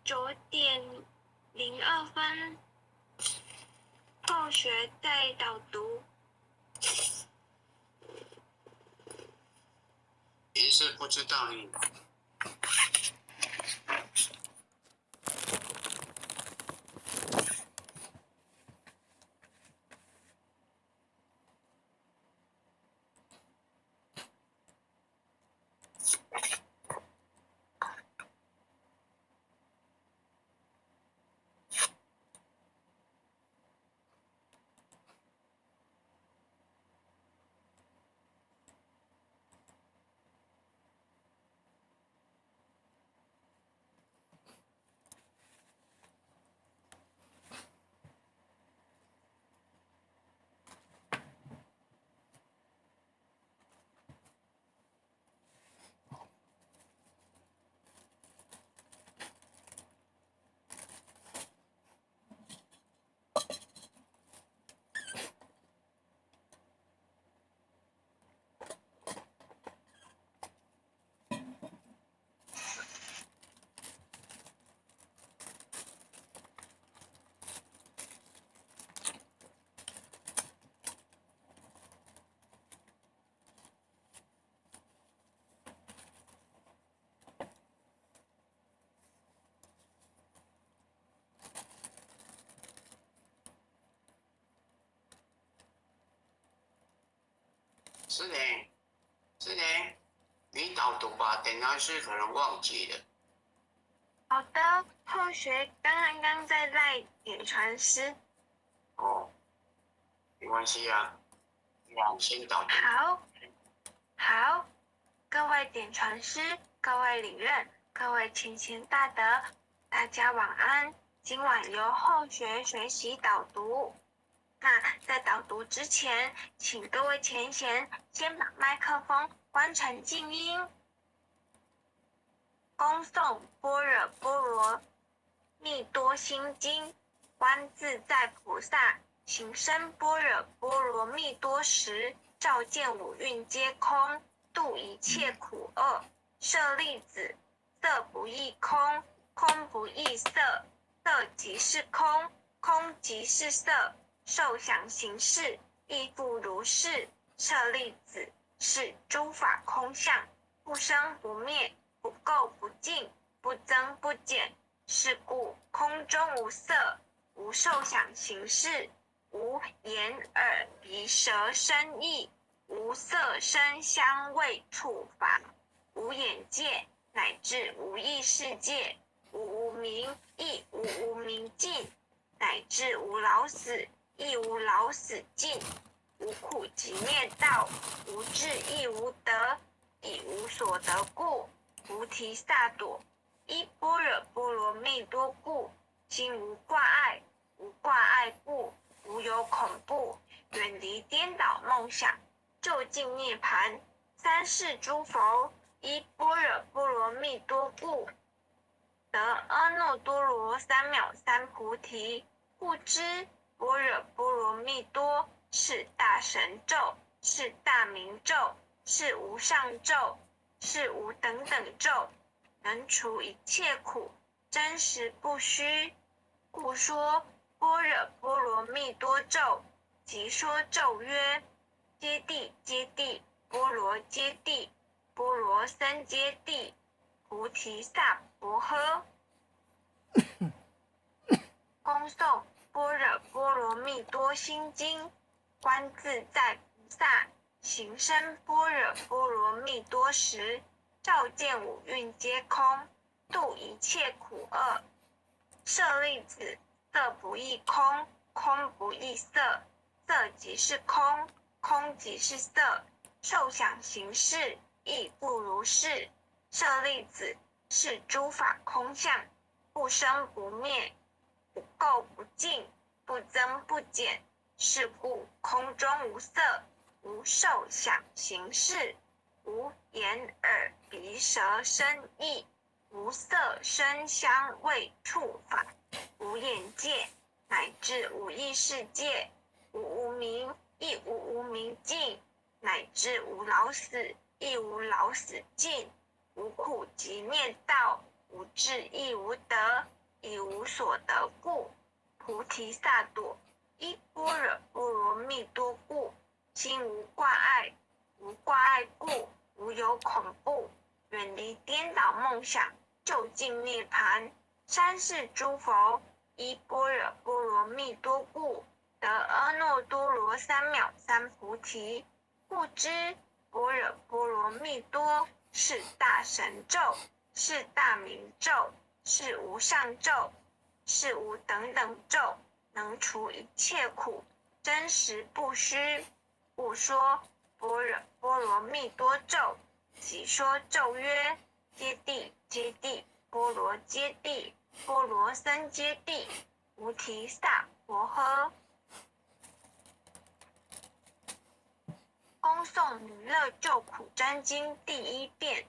9:02，后学再导读。其实不知道你。是的，你导读吧，等下是可能忘记了。好的，后学刚在赖点传师。哦，没关系啊，我先导读。好，各位点传师，各位领任，各位前贤大德，大家晚安。今晚由后学学习导读。那在导读之前，请各位前贤先把麦克风关成静音。恭诵般若波罗蜜多心经，观自在菩萨行深般若波罗蜜多时，照见五蕴皆空，度一切苦厄。舍利子，色不异空，空不异色，色即是空，空即是色，受想行识亦复如是。舍利子，是诸法空相，不生不灭，不垢不净，不增不减。是故空中无色，无受想行识，无眼耳鼻舌身意，无色声香味触法，无眼界，乃至无意识界，无无明，亦无无明尽，乃至无老死，亦无老死尽。无苦集灭道，无智亦无得，亦无所得故，菩提萨埵依般若波罗蜜多故，心无挂碍，无挂碍故，无有恐怖，远离颠倒梦想，究竟涅盘。三世诸佛依般若波罗蜜多故，得阿耨多罗三藐三菩提。故知般若波罗蜜多是大神咒，是大明咒，是无上咒，是无等等咒，能除一切苦，真实不虚。故说般若波罗蜜多咒，即说咒曰：揭谛揭谛，波罗揭谛，波罗僧揭谛，菩提萨婆诃。恭诵般若波罗蜜多心经，观自在菩萨行深般若波罗蜜多时，照见五蕴皆空，度一切苦厄。舍利子，色不异空，空不异色，色即是空，空即是色，受想行识亦复如是。舍利子，是诸法空相，不生不灭，不垢不净，不增不减。是故空中无色，无受想行识，无眼耳鼻舌身意，无色声香味触法，无眼界，乃至无意识界，无无明，亦无无明尽，乃至无老死，亦无老死尽。无苦集灭道，无智亦无得，亦无所得故，菩提萨埵依般若波罗蜜多故，心无挂碍，无挂碍故，无有恐怖，远离颠倒梦想，究竟涅槃。三世诸佛依般若波罗蜜多故，得阿耨多罗三藐三菩提。故知般若波罗蜜多是大神咒，是大明咒，是无上咒，是无等等咒，能除一切苦，真实不虚。故说般若波罗蜜多咒，即说咒曰：揭谛揭谛，波罗揭谛，波罗僧揭谛，菩提萨婆诃。恭诵弥勒救苦真经第一遍。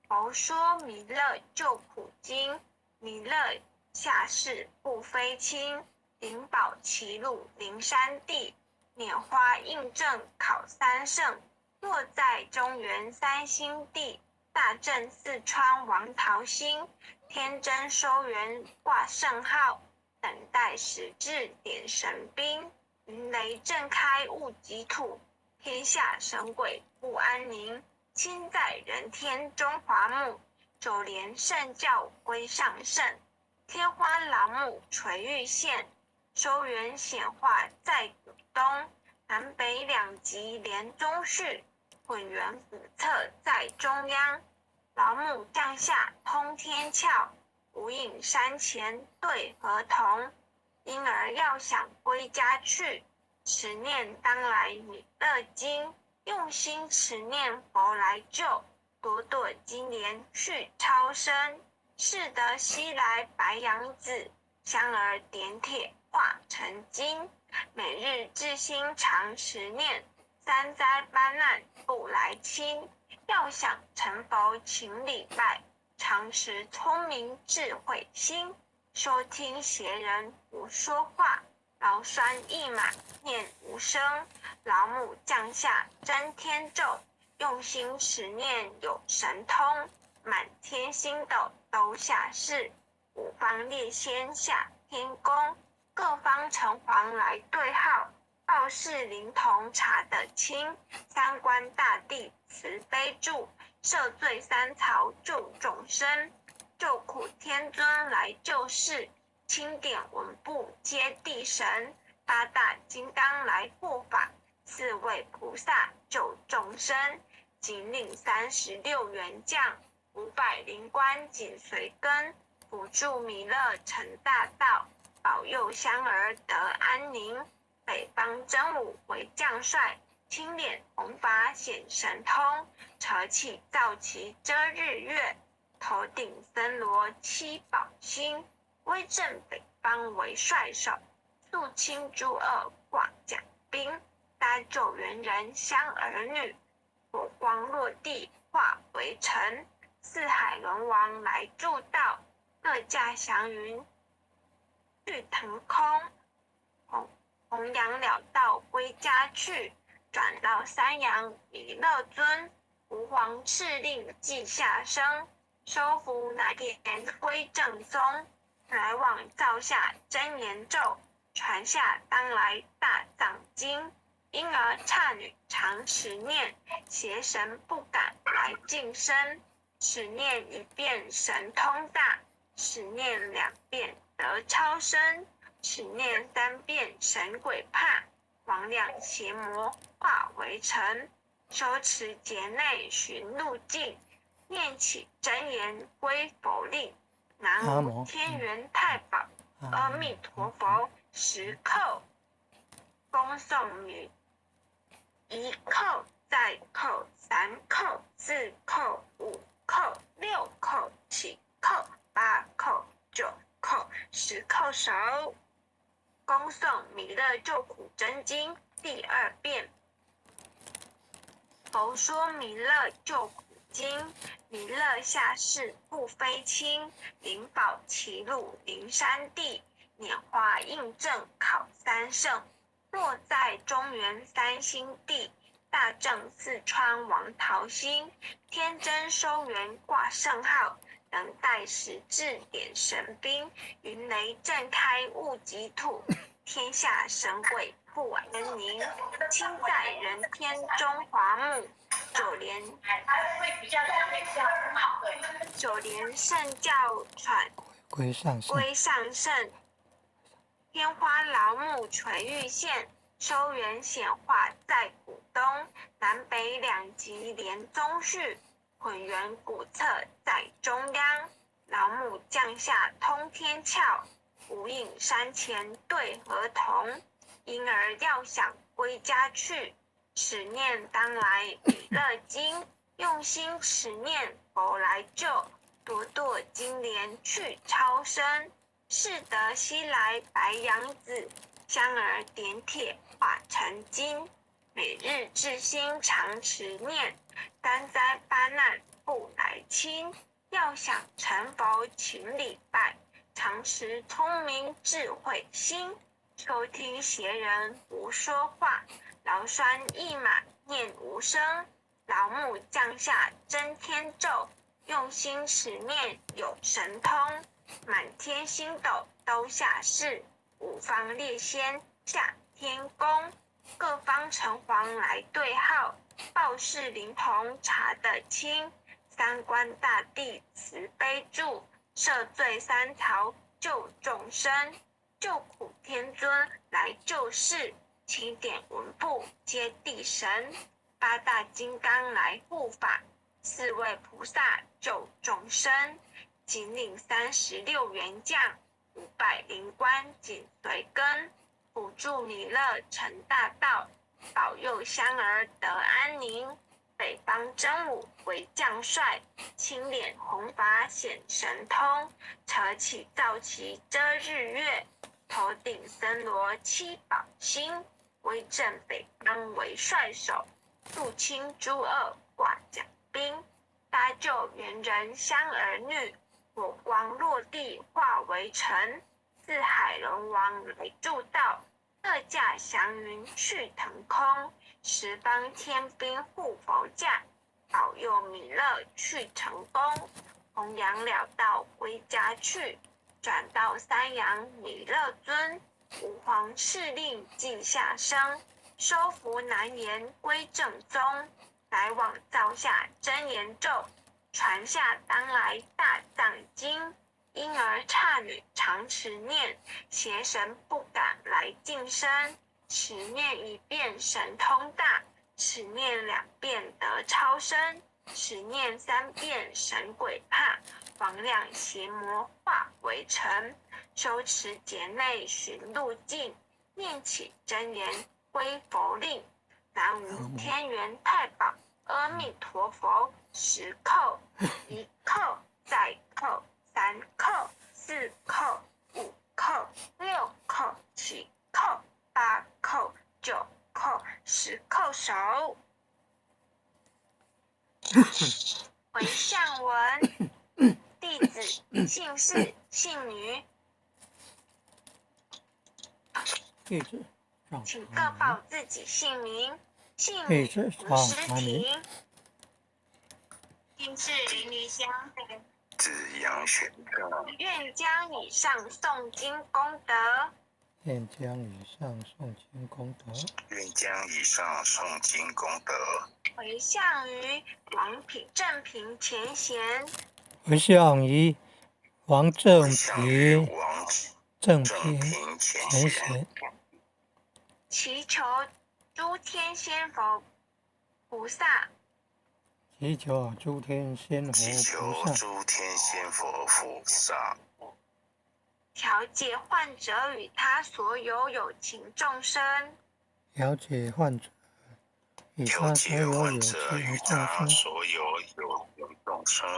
佛说弥勒救苦经，弥勒下世不非亲，灵宝齐鲁灵山地，拈花印证考三圣，落在中原三星地，大正四川王桃心，天真收元挂圣号，等待时至点神兵，云雷震开物极土，天下神鬼不安宁，亲在人天中华木，就连圣教归上圣，天花老母垂玉线，收元显化在古东，南北两极连中续，混元辅测在中央，老母降下通天窍，无影山前对合同，因而要想归家去，持念当来弥勒经，用心持念佛来救，朵朵金莲续超生，是得西来白羊子，香儿点铁化成金，每日至心常持念，三灾八难不来侵，要想成佛请礼拜，常持聪明智慧心，收听邪人胡说话，劳酸一马念无声，老母降下真天咒，用心持念有神通，满天星斗都下世，五方列仙下天宫，各方城隍来对号，报事灵童查得清，三官大帝慈悲助，赦罪三曹救众生，救苦天尊来救世，钦点文部接地神，八大金刚来护法，四位菩萨救众生，仅领36员将，500灵官紧随跟，辅助弥勒成大道，保佑香儿得安宁。北方真武为将帅，青脸红发显神通，扯起皂旗遮日月，头顶森罗七宝星，威震北方为帅手，肃清诸恶挂甲兵，搭救猿人香儿女，火光落地化为尘，四海龙王来助道，各驾祥云去腾空，弘扬了道归家去，转到三阳弥勒尊，吾皇敕令记下生，收服乃点归正宗，来往造下真言咒，传下当来大藏经，因而刹女常持念，邪神不敢来近身，持念一遍神通大，持念2遍得超生，持念3遍神鬼怕，魍魉邪魔化为尘，修持劫内寻路径，念起真言归佛令，南无天元太保阿弥陀佛10叩，恭诵弥1叩再叩3叩4叩5叩6叩7叩8叩9叩10叩首。恭诵弥勒救苦真经第2遍。佛说弥勒救苦经，弥勒下世不非亲，灵宝齐鲁灵山地，拈花印证考三圣，落在中原三星地，大正四川王桃心，天真收元挂圣号，等待时至点神兵，云雷震开物极土，天下神鬼复安宁。亲在人天中华木，九连圣教传归上圣，天花老木垂玉县，收元显化在古东，南北两极连宗序，混元古册在中央。老木降下通天窍，无影山前对河童。因而要想归家去，持念当来弥勒经，用心持念佛来救，朵朵金莲去超生。是得西来白杨子，香儿点铁化成金。每日至心常持念，担灾八难不来侵。要想成佛请礼拜，常持聪明智慧心。收听邪人胡说话，劳酸一马念无声。老木降下真天咒，用心持念有神通。满天星斗都下世，五方列仙下天宫。各方城隍来对号，报事灵童查得清。三官大帝慈悲助，赦罪三曹救众生。救苦天尊来救世，钦点文部接地神。八大金刚来护法，四位菩萨救众生。仅领36员将，500灵官紧随跟，辅助弥勒成大道，保佑香儿得安宁。北方真武为将帅，青脸红发显神通，扯起皂旗遮日月，头顶森罗七宝星，威震北方为帅手，肃清诸恶挂甲兵，搭救猿人香儿女，火光落地化为尘。四海龙王来助道，各驾祥云去腾空。十方天兵护佛驾，保佑弥勒去成功。弘扬了道归家去，转到三阳弥勒尊。吾皇敕令记下生，收服难言归正宗。来往造下真言咒，传下当来大藏经。因而刹女常持念，邪神不敢来近身。持念1遍神通大，持念2遍得超生，持念3遍神鬼怕，魍魉邪魔化为尘。收持劫内寻路径，念起真言归佛令。南无天元太保阿弥陀佛，10叩，1叩，再叩，3叩，4叩，5叩，6叩，7叩，8叩，9叩，10叩手。回向文，弟子姓氏姓女，弟子上请各报自己姓名、姓弟女、子上诗传名，题。姓氏林梨香，子杨玄正，愿将以上诵经功德愿将以上诵经功德愿将以上诵经功德回向于王正平前贤，回向于王正回向于平王正正平平前前贤，贤，祈求诸天仙佛菩萨祈求诸天仙佛祈求菩萨诸天仙佛菩萨调解患者与他所有有情众生，了解患者与调他所解有有患者与情众他生所有有情众生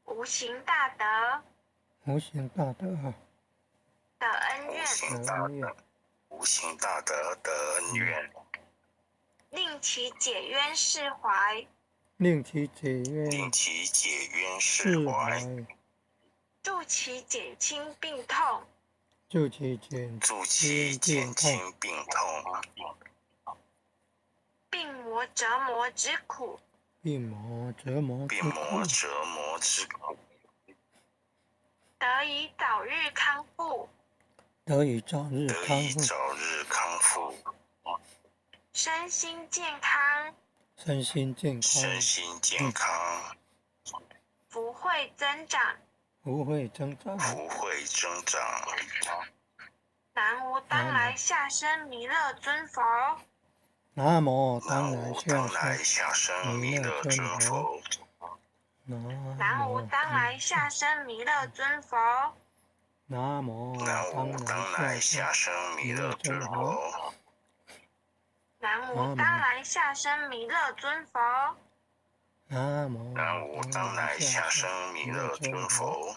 无形大德无形大德的恩无怨，形大德无形大德的恩怨，令其解冤释怀，令其解令冤其解冤释释怀，怀，助其减轻病痛，助其减助其减轻病痛，轻病痛，病魔折磨之苦，病魔折磨之病苦，魔折磨之苦，得以早日康复，得以早日得以康复，早日康复，身心健康，身心健康，身心健康，福慧增长。福慧增长。福慧增长。南无当来下生弥勒尊佛。南无当南无来下当来生下生弥勒尊佛。南无当来下生弥勒尊佛。南无南无当来下生弥勒尊佛。南无当来下生弥勒尊佛。南无南无当来下生弥勒尊佛。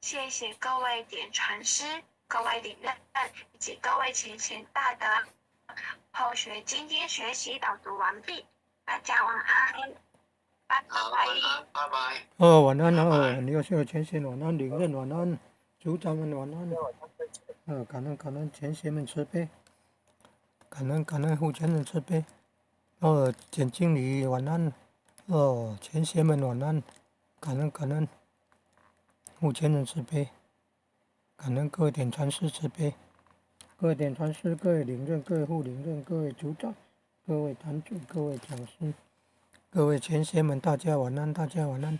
谢谢各位点传师、各位领任以及各位前贤大德。后学今天学习导读完毕，大家晚安，拜好，拜。晚安，拜拜。晚安你要学前贤晚安，领任晚安，组长们晚安。感恩前贤们慈悲，感恩护前人慈悲。简经理晚安。前贤们晚安，感恩护前人慈悲，感恩各位点传师慈悲，各位点传师、各位领任、各位护领任、各位组长、各位坛主、各位讲师、各位前贤们，大家晚安，大家晚安。